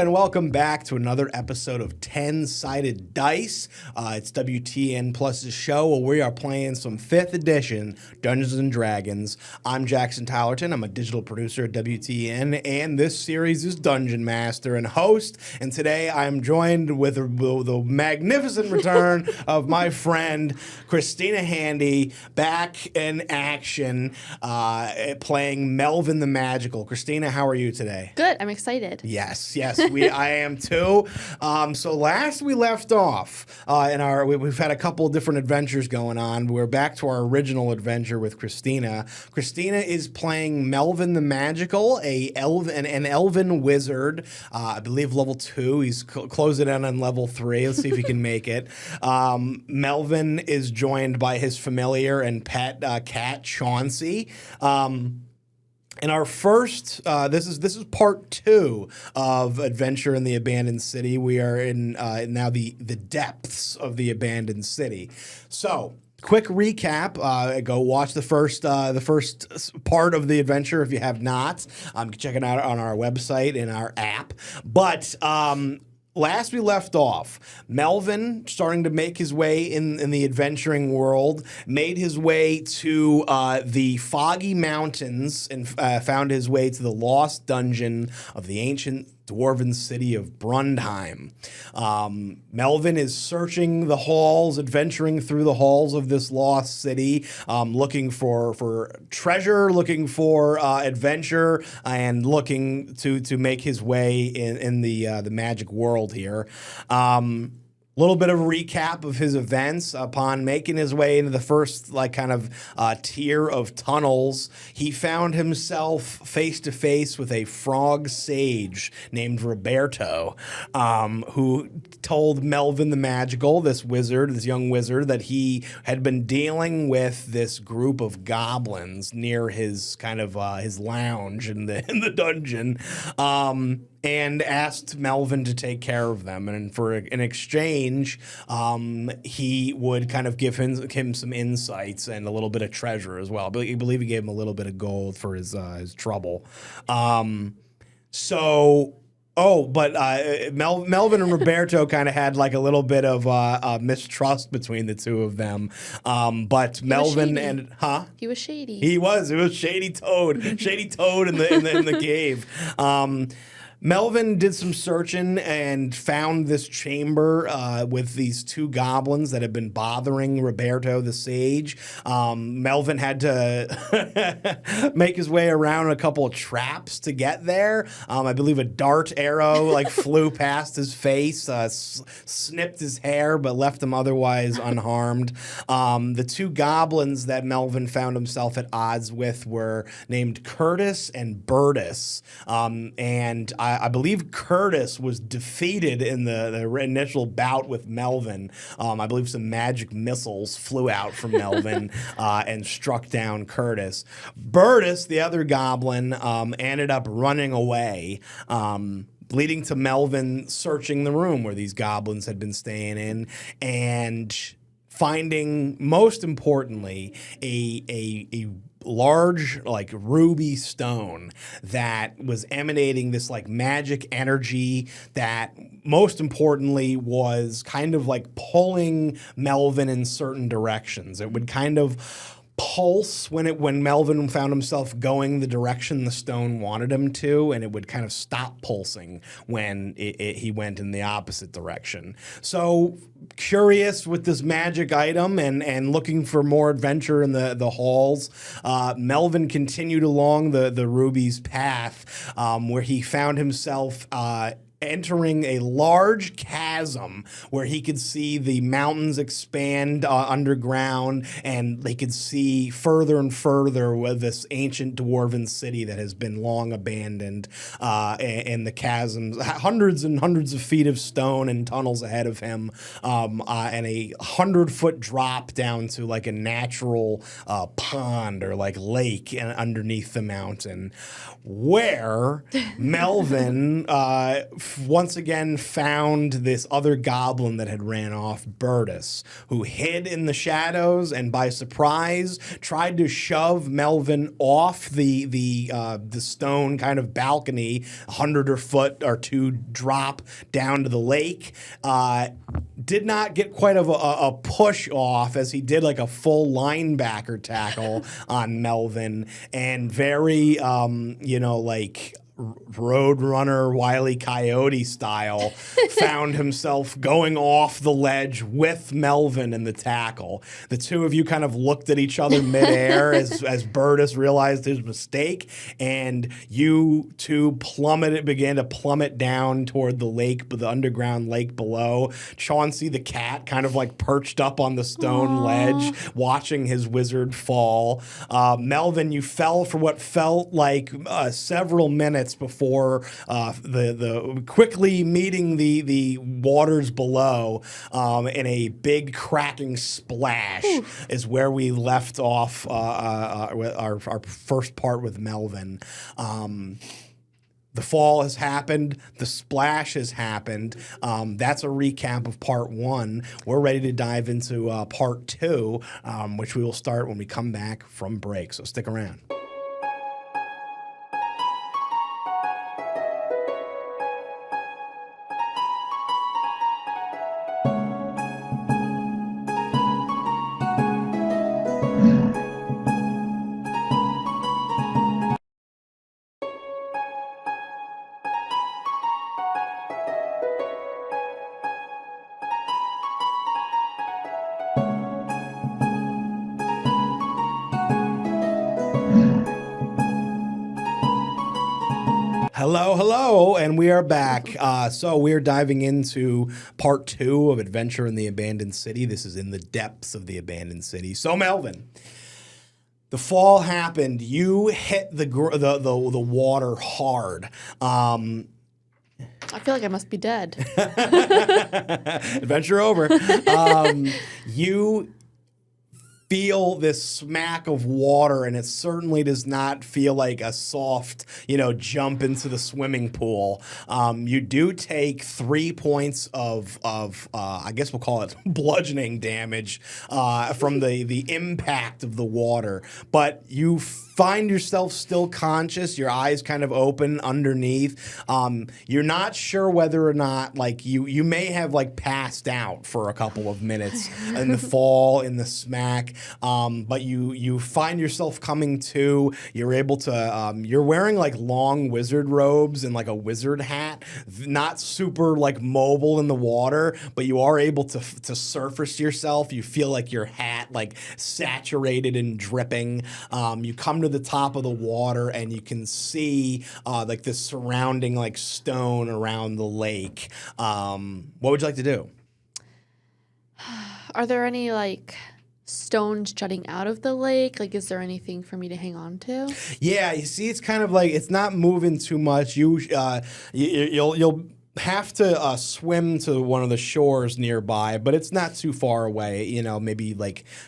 and welcome back to another episode of 10-Sided Dice. It's WTEN Plus's show where we are playing some 5th edition Dungeons & Dragons. I'm Jackson Tollerton. I'm a digital producer at WTEN, and this series is Dungeon Master and host. And today I'm joined with the magnificent return of my friend Kristina Handy, back in action, playing Melvin the Magical. Kristina, how are you today? Good. I'm excited. Yes, I am too. So last we left off, we've had a couple of different adventures going on. We're back to our original adventure with Kristina. Kristina is playing Melvin the Magical, an elven wizard. I believe level 2. He's closing in on level 3. Let's see if he can make it. Melvin is joined by his familiar and pet cat Chauncey. In our first, this is part 2 of Adventure in the Abandoned City. We are in now the depths of the abandoned city. So, quick recap. Go watch the first part of the adventure if you have not. Check it out on our website and our app. But last we left off, Melvin, starting to make his way in the adventuring world, made his way to the Foggy Mountains and found his way to the lost dungeon of the ancient dwarven city of Brundheim. Melvin is searching the halls, adventuring through the halls of this lost city, looking for treasure, looking for adventure, and looking to make his way in the magic world here. Little bit of a recap of his events. Upon making his way into the first tier of tunnels, he found himself face to face with a frog sage named Roberto, who told Melvin the Magical, this young wizard, that he had been dealing with this group of goblins near his his lounge in the dungeon. And asked Melvin to take care of them. And in exchange, he would kind of give him some insights and a little bit of treasure as well. I believe he gave him a little bit of gold for his trouble. Melvin and Roberto kind of had like a little bit of mistrust between the two of them. But Melvin He was shady. It was Shady Toad in the cave. Melvin did some searching and found this chamber with these 2 goblins that had been bothering Roberto the Sage. Melvin had to make his way around a couple of traps to get there. I believe a dart arrow flew past his face, snipped his hair, but left him otherwise unharmed. The 2 goblins that Melvin found himself at odds with were named Curtis and Burtis. And I believe Curtis was defeated in the initial bout with Melvin. I believe some magic missiles flew out from Melvin and struck down Curtis. Burtis, the other goblin, ended up running away, leading to Melvin searching the room where these goblins had been staying in and finding, most importantly, a large ruby stone that was emanating this magic energy that most importantly was kind of pulling Melvin in certain directions. It would kind of pulse when Melvin found himself going the direction the stone wanted him to, and it would kind of stop pulsing when he went in the opposite direction. So curious with this magic item and looking for more adventure in the halls, Melvin continued along the Ruby's path, where he found himself entering a large chasm where he could see the mountains expand underground, and they could see further and further with this ancient dwarven city that has been long abandoned, and the chasms, hundreds and hundreds of feet of stone and tunnels ahead of him, and a 100-foot drop down to a natural pond or lake underneath the mountain, where Melvin once again found this other goblin that had ran off, Bertus, who hid in the shadows and by surprise tried to shove Melvin off the stone kind of balcony, 100 or foot or two drop down to the lake. Did not get quite of a push off as he did like a full linebacker tackle on Melvin, and very like Roadrunner Wile E. Coyote style, found himself going off the ledge with Melvin in the tackle. The two of you kind of looked at each other midair as Bertus realized his mistake, and you two began to plummet down toward the lake, the underground lake below. Chauncey the cat kind of like perched up on the stone ledge, watching his wizard fall. Melvin, you fell for what felt like several minutes before the quickly meeting the waters below, in a big cracking splash. Oof. Is where we left off our first part with Melvin. The fall has happened. The splash has happened. That's a recap of part one. We're ready to dive into part two, which we will start when we come back from break. So stick around. Hello, and we are back. So we're diving into part two of Adventure in the Abandoned City. This is in the depths of the abandoned city. So Melvin, the fall happened. You hit the water hard. I feel like I must be dead. Adventure over. You feel this smack of water, and it certainly does not feel like a soft, jump into the swimming pool. You do take 3 points of I guess we'll call it bludgeoning damage from the impact of the water, but you find yourself still conscious, your eyes kind of open underneath. You're not sure whether or not you may have passed out for a couple of minutes in the fall, in the smack. But you find yourself coming to. You're able to. You're wearing long wizard robes and a wizard hat. Not super mobile in the water, but you are able to surface yourself. You feel like your hat saturated and dripping. You come to the top of the water and you can see this surrounding stone around the lake. What would you like to do? Are there any stones jutting out of the lake? Is there anything for me to hang on to? Yeah, you see, it's kind of it's not moving too much. You'll have to swim to one of the shores nearby, but it's not too far away. Maybe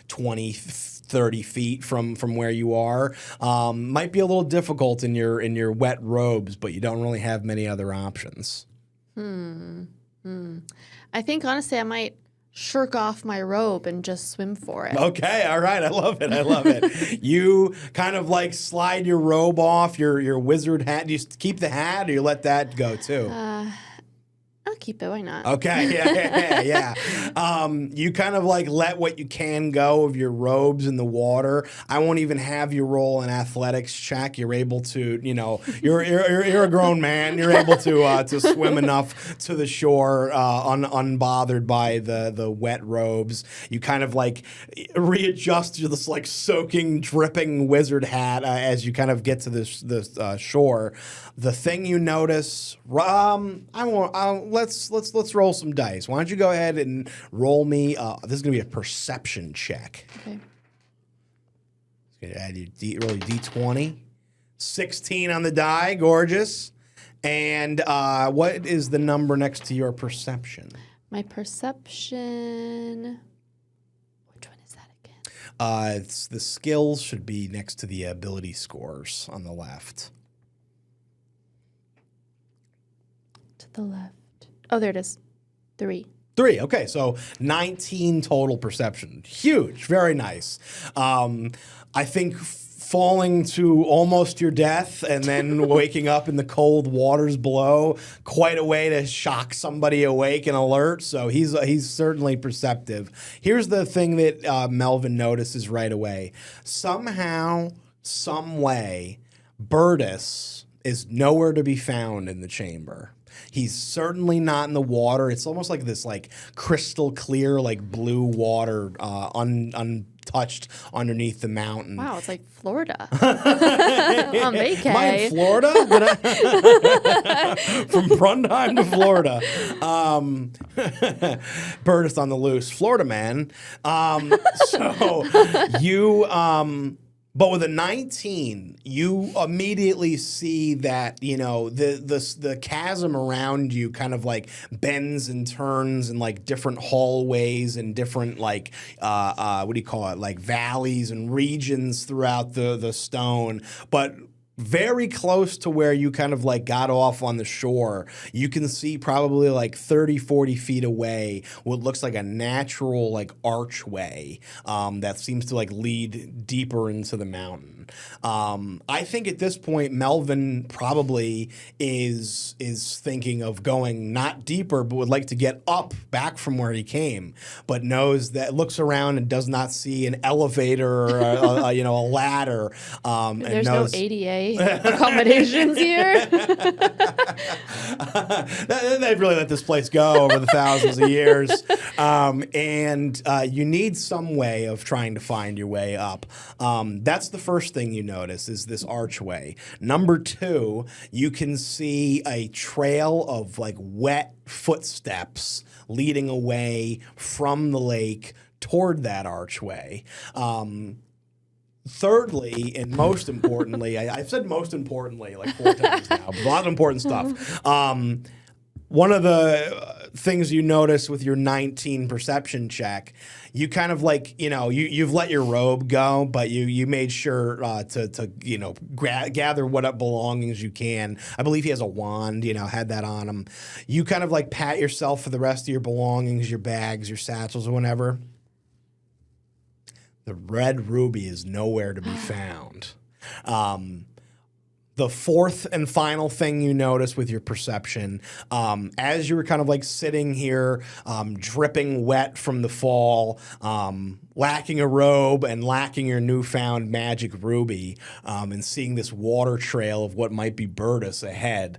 20, 30 feet from where you are. Might be a little difficult in your wet robes, but you don't really have many other options. I think honestly I might shirk off my robe and just swim for it. Okay, all right. I love it. You kind of slide your robe off, your wizard hat. Do you keep the hat or you let that go too? I'll keep it. Why not? Okay, yeah. You kind of let what you can go of your robes in the water. I won't even have you roll an athletics check. You're able to, you're a grown man. You're able to swim enough to the shore unbothered by the wet robes. You kind of readjust to this soaking, dripping wizard hat as you kind of get to this shore. The thing you notice, let's roll some dice. Why don't you go ahead and roll me? This is gonna be a perception check. Okay. Gonna add your roll your d20. 16 on the die, gorgeous. And what is the number next to your perception? My perception. Which one is that again? It's the skills should be next to the ability scores on the left. To the left. Oh, there it is. 3. 3. Okay, so 19 total perception. Huge. Very nice. I think falling to almost your death and then waking up in the cold waters below, quite a way to shock somebody awake and alert. So he's certainly perceptive. Here's the thing that Melvin notices right away. Somehow, some way, Burtis is nowhere to be found in the chamber. He's certainly not in the water. It's almost like this like crystal clear, like blue water, untouched underneath the mountain. Wow, it's like Florida. On vacay. Am I in Florida? From Brundheim to Florida. Burtis on the loose. Florida man. So you... But with a 19, you immediately see that, you know, the chasm around you kind of like bends and turns in like different hallways and different like, what do you call it, like valleys and regions throughout the stone. But very close to where you kind of like got off on the shore, you can see probably like 30, 40 feet away what looks like a natural like archway that seems to like lead deeper into the mountain. I think at this point, Melvin probably is thinking of going not deeper, but would like to get up back from where he came, but knows that looks around and does not see an elevator or a ladder. There's no ADA accommodations here. They've really let this place go over the thousands of years. And you need some way of trying to find your way up. That's the first thing you notice is this archway. Number 2, you can see a trail of like wet footsteps leading away from the lake toward that archway. Thirdly, and most importantly, I've said most importantly like 4 times now, but a lot of important stuff. One of the things you notice with your 19 perception check, you kind of like, you've let your robe go, but you made sure to gather what belongings you can. I believe he has a wand, had that on him. You kind of like pat yourself for the rest of your belongings, your bags, your satchels, or whatever. The red ruby is nowhere to be found. The fourth and final thing you notice with your perception, as you were kind of like sitting here, dripping wet from the fall, lacking a robe and lacking your newfound magic ruby, and seeing this water trail of what might be Burtis ahead,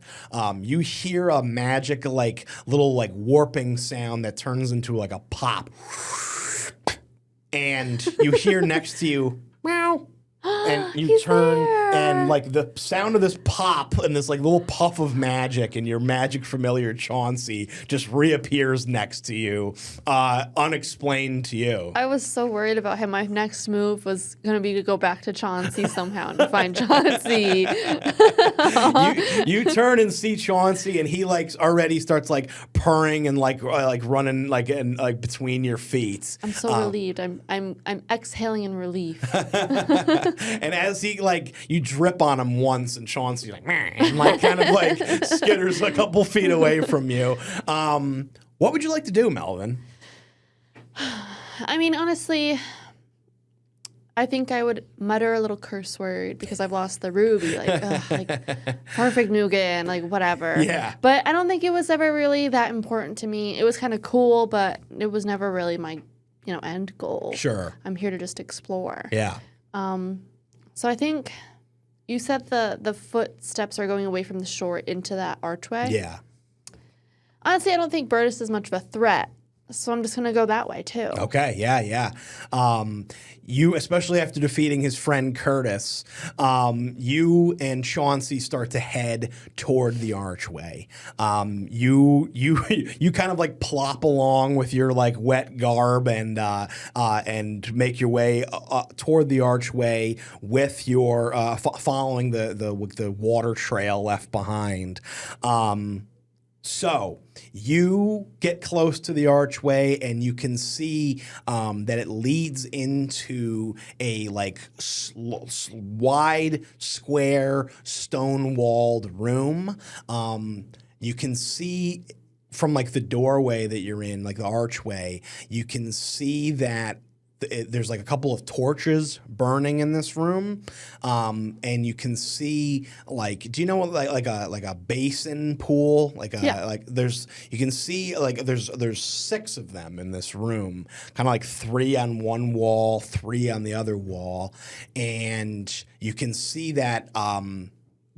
you hear a magic like little like warping sound that turns into like a pop. And you hear next to you, meow, and you turn, and like the sound of this pop and this like little puff of magic and your magic familiar Chauncey just reappears next to you, unexplained to you. I was so worried about him. My next move was going to be to go back to Chauncey somehow and find Chauncey. You turn and see Chauncey, and he like already starts like purring and like running like between your feet. I'm so relieved. I'm exhaling in relief. And as he like you drip on him once, and Chauncey's like, meh, and like kind of like skitters a couple feet away from you. What would you like to do, Melvin? I mean, honestly, I think I would mutter a little curse word because I've lost the ruby, like perfect nougat, like whatever. Yeah. But I don't think it was ever really that important to me. It was kind of cool, but it was never really my, end goal. Sure. I'm here to just explore. Yeah. So I think you said the footsteps are going away from the shore into that archway. Yeah. Honestly, I don't think Burtis is much of a threat. So I'm just going to go that way, too. Okay, yeah. You, especially after defeating his friend Curtis, you and Chauncey start to head toward the archway. You kind of like plop along with your like wet garb and make your way toward the archway with your following the water trail left behind. So you get close to the archway, and you can see that it leads into a like wide, square, stone-walled room. You can see from like the doorway that you're in, like the archway, you can see that there's like a couple of torches burning in this room, and you can see like, do you know what like a basin pool, like you can see like there's 6 of them in this room, kind of like 3 on one wall, 3 on the other wall, and you can see that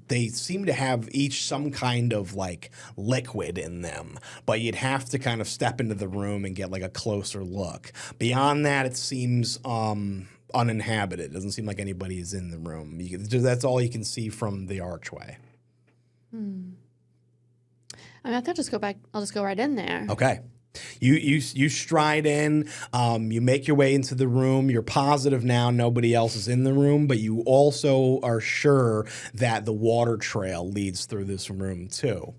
they seem to have each some kind of like liquid in them, but you'd have to kind of step into the room and get like a closer look. Beyond that, it seems uninhabited. It doesn't seem like anybody is in the room. That's all you can see from the archway. I mean, I think I'll just go right in there. Okay. You stride in, you make your way into the room. You're positive now nobody else is in the room, but you also are sure that the water trail leads through this room too.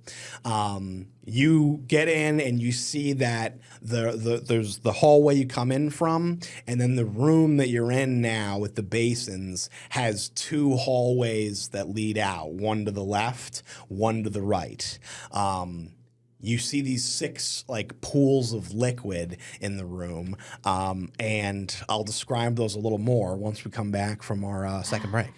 You get in and you see that there's the hallway you come in from, and then the room that you're in now with the basins has 2 hallways that lead out, one to the left, one to the right. You see these 6 like pools of liquid in the room, and I'll describe those a little more once we come back from our second break.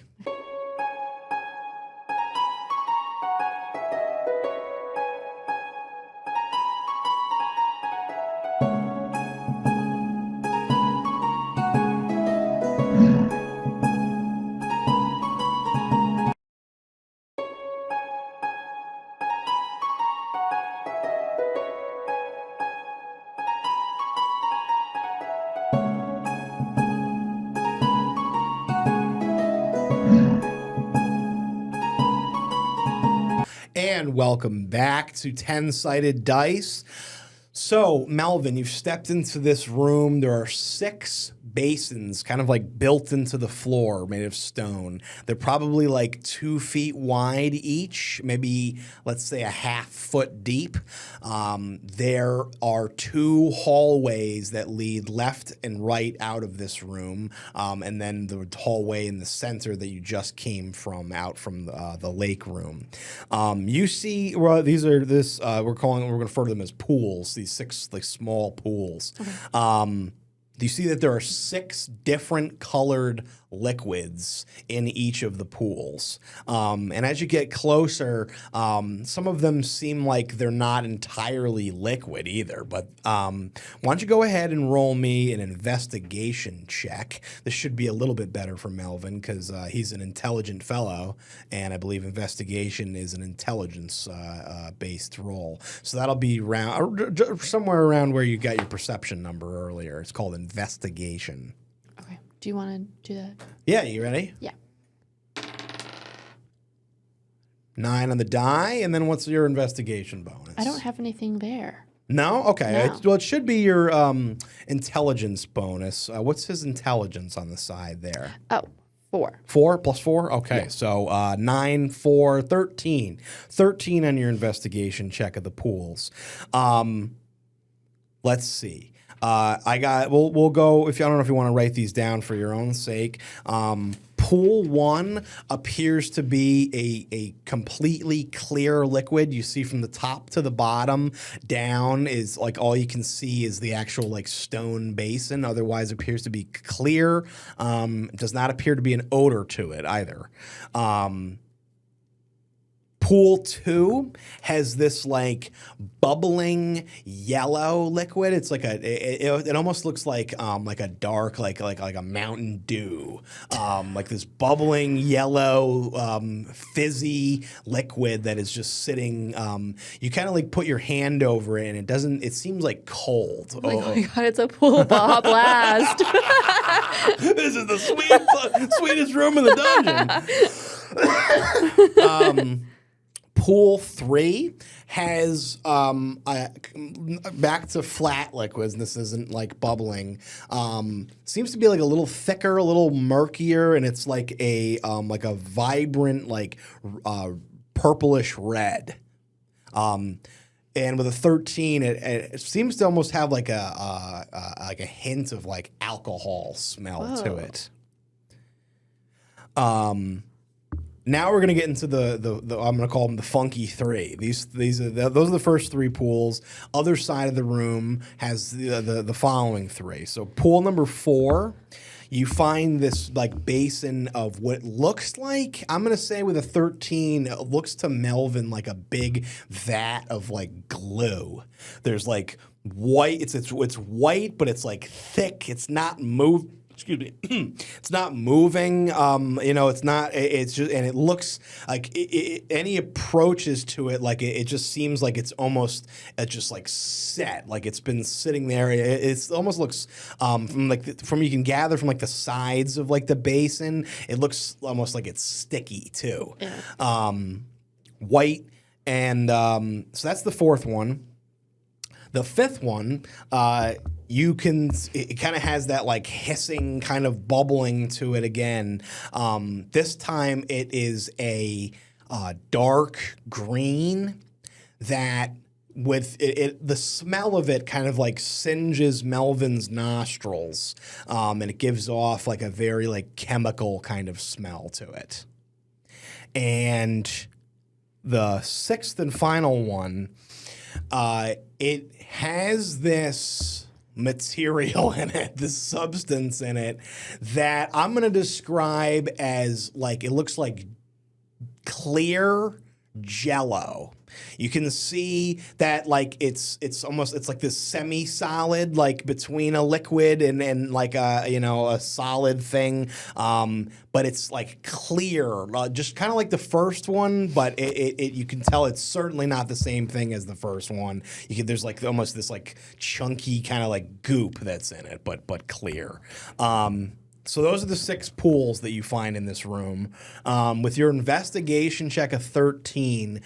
And welcome back to 10-Sided Dice. So, Melvin, you've stepped into this room. There are 6 basins kind of like built into the floor made of stone. They're probably like 2 feet wide each, maybe let's say a half foot deep. There are 2 hallways that lead left and right out of this room, and then the hallway in the center that you just came from, out from the lake room. You see, we're going to refer to them as pools. These 6 like small pools. Okay. You see that there are 6 different colored liquids in each of the pools. And as you get closer, some of them seem like they're not entirely liquid either. But why don't you go ahead and roll me an investigation check? This should be a little bit better for Melvin because he's an intelligent fellow, and I believe investigation is an intelligence-based roll. So that'll be somewhere around where you got your perception number earlier. It's called investigation. Okay. Do you want to do that? Yeah, you ready? Yeah. 9 on the die, and then what's your investigation bonus? I don't have anything there. No? Okay. No. Well, it should be your intelligence bonus. What's his intelligence on the side there? Oh, 4. 4 plus 4? Okay. Yeah. So 9, 4, 13. 13 on your investigation check of the pools. Let's see. We'll go, I don't know if you want to write these down for your own sake. Pool 1 appears to be a completely clear liquid. You see from the top to the bottom down is like all you can see is the actual like stone basin. Otherwise appears to be clear. Does not appear to be an odor to it either. Pool 2 has this like bubbling yellow liquid. It's like it almost looks like a dark like a Mountain Dew, like this bubbling yellow fizzy liquid that is just sitting. You kind of like put your hand over it and it seems like cold. Oh my god, it's a pool ball blast. This is the sweetest room in the dungeon. Pool 3 has back to flat liquids, and this isn't like bubbling. Seems to be like a little thicker, a little murkier, and it's like a vibrant like purplish red. And with a 13, it seems to almost have like a hint of like alcohol smell to it. Now we're gonna get into the I'm gonna call them the funky three. Those are the first three pools. Other side of the room has the following three. So pool number 4, you find this like basin of what looks like, I'm gonna say with a 13, it looks to Melvin like a big vat of like glue. There's like white. It's white, but it's like thick. It's not moved. Excuse me, it's not moving. It's not. It's just, and it looks like any approaches to it, like it just seems like it's almost just like set, like it's been sitting there. It almost looks from you can gather from like the sides of like the basin, it looks almost like it's sticky too. Yeah. White, and so that's the 4th one. The 5th one, it kind of has that like hissing kind of bubbling to it again. This time it is a dark green that with the smell of it kind of like singes Melvin's nostrils, and it gives off like a very like chemical kind of smell to it. And the 6th and final one, it has this material in it, this substance in it that I'm going to describe as like, it looks like clear Jello. You can see that like it's like this semi-solid, like between a liquid and like a solid thing, but it's like clear, just kind of like the first one, but it you can tell it's certainly not the same thing as the first one. There's like almost this like chunky kind of like goop that's in it, but clear. So those are the 6 pools that you find in this room. With your investigation check of 13,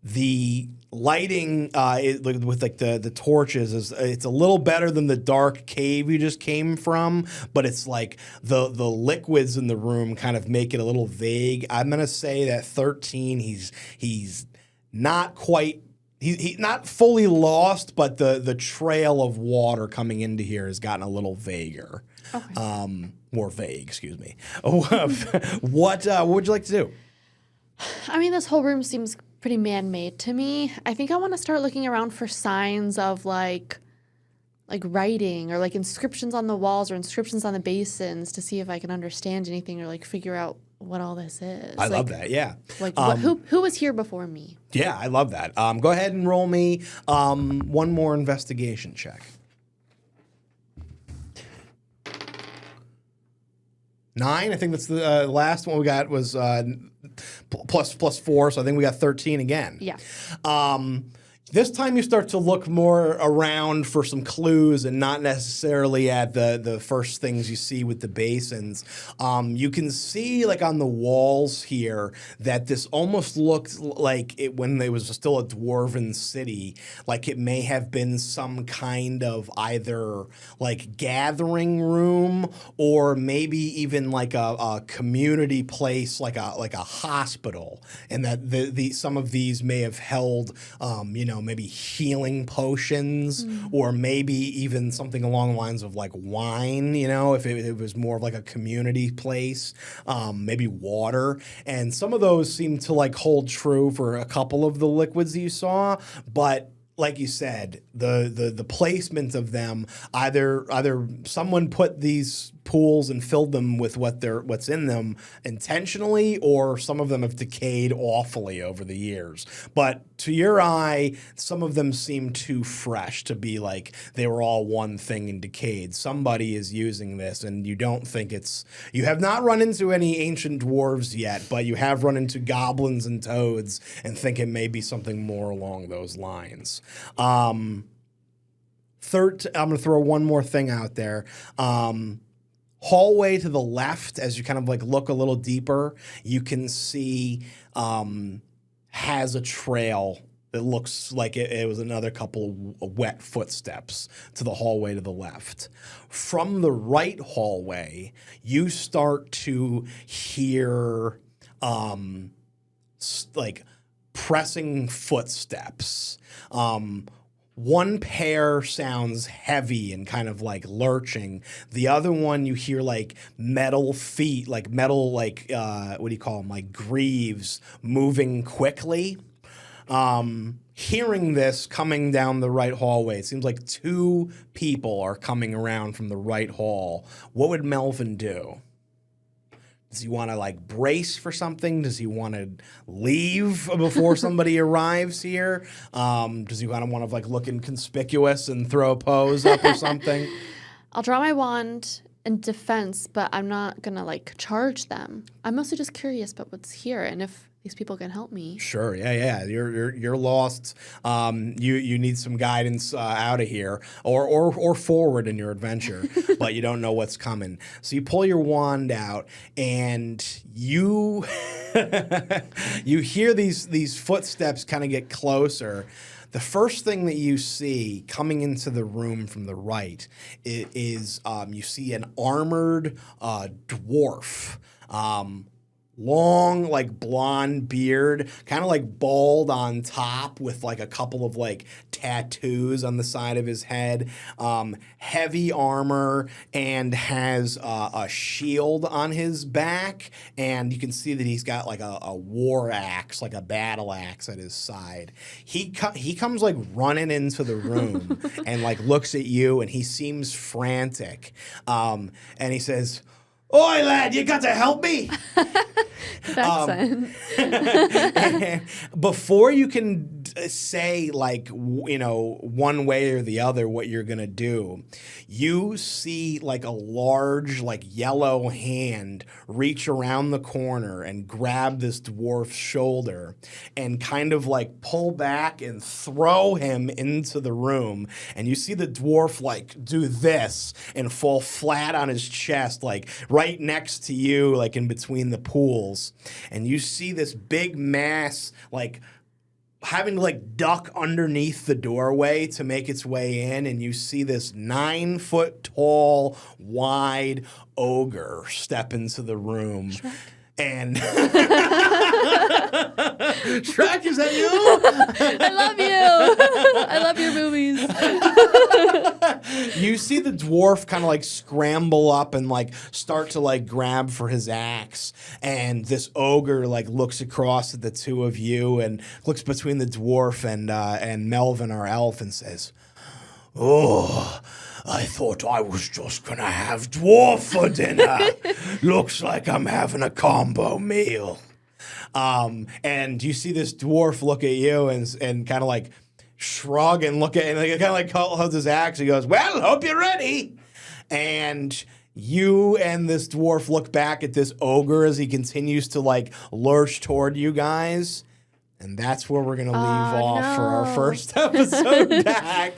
the lighting with like the torches it's a little better than the dark cave you just came from, but it's like the liquids in the room kind of make it a little vague. I'm gonna say that 13, he's not quite. He's not fully lost, but the trail of water coming into here has gotten a little vaguer. Okay. More vague, excuse me. What would you like to do? I mean, this whole room seems pretty man-made to me. I think I want to start looking around for signs of like writing or like inscriptions on the walls or inscriptions on the basins to see if I can understand anything or like figure out what all this is. I love that. Yeah. Like who was here before me? Yeah, I love that. Go ahead and roll me one more investigation check. 9. I think that's the last one we got was plus 4, so I think we got 13 again. Yeah. This time you start to look more around for some clues and not necessarily at the first things you see with the basins. You can see like on the walls here that this almost looked like it when it was still a dwarven city, like it may have been some kind of either like gathering room or maybe even like a community place, like a hospital, and that some of these may have held maybe healing potions or maybe even something along the lines of like wine, if it was more of like a community place, maybe water. And some of those seem to like hold true for a couple of the liquids that you saw, but like you said, the placement of them, either someone put these pools and filled them with what's in them intentionally, or some of them have decayed awfully over the years. But to your eye, some of them seem too fresh to be like they were all one thing and decayed. Somebody is using this, and you don't think you have not run into any ancient dwarves yet, but you have run into goblins and toads and think it may be something more along those lines. Third, I'm going to throw one more thing out there. Hallway to the left, as you kind of like look a little deeper, you can see has a trail that looks like it was another couple of wet footsteps to the hallway to the left. From the right hallway, you start to hear like pressing footsteps. One pair sounds heavy and kind of like lurching. The other one, you hear like metal feet, like metal, like, what do you call them? Like greaves moving quickly. Hearing this coming down the right hallway, it seems like two people are coming around from the right hall. What would Melvin do? Does he want to like brace for something? Does he want to leave before somebody arrives here? Does he kind of want to like look inconspicuous and throw a pose up or something? I'll draw my wand in defense, but I'm not gonna like charge them. I'm mostly just curious about what's here and if these people can help me. Sure, yeah. You're lost. You need some guidance out of here, or forward in your adventure, but you don't know what's coming. So you pull your wand out, and you you hear these footsteps kind of get closer. The first thing that you see coming into the room from the right is you see an armored dwarf. Long, like blonde beard, kind of like bald on top with like a couple of like tattoos on the side of his head, heavy armor, and has a shield on his back. And you can see that he's got like a war axe, like a battle axe at his side. He comes like running into the room and like looks at you, and he seems frantic. And he says, "Oi, lad, you got to help me." Before you can say like, one way or the other what you're gonna do, you see like a large like yellow hand reach around the corner and grab this dwarf's shoulder and kind of like pull back and throw him into the room. And you see the dwarf like do this and fall flat on his chest, like right next to you, like in between the pools. And you see this big mass like having to like duck underneath the doorway to make its way in, and you see this 9 foot tall, wide ogre step into the room. Shrek. And Shrek, is that you? I love you. I love your movies. You see the dwarf kind of like scramble up and like start to like grab for his axe, and this ogre like looks across at the two of you and looks between the dwarf and Melvin, our elf, and says, "Oh, I thought I was just gonna have dwarf for dinner. Looks like I'm having a combo meal." And you see this dwarf look at you and kind of like shrug and look at, and kind of like holds his axe. He goes, "Well, hope you're ready." And you and this dwarf look back at this ogre as he continues to like lurch toward you guys. And that's where we're going to leave off for our first episode back.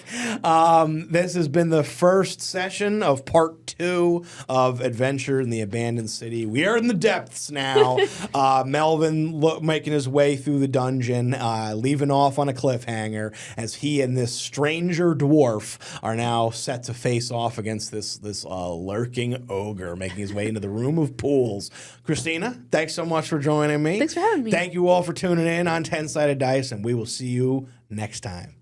This has been the first session of part 2 of Adventure in the Abandoned City. We are in the depths now. Melvin making his way through the dungeon, leaving off on a cliffhanger as he and this stranger dwarf are now set to face off against this lurking ogre making his way into the room of pools. Kristina, thanks so much for joining me. Thanks for having me. Thank you all for tuning in on 10-Sided Dice, and we will see you next time.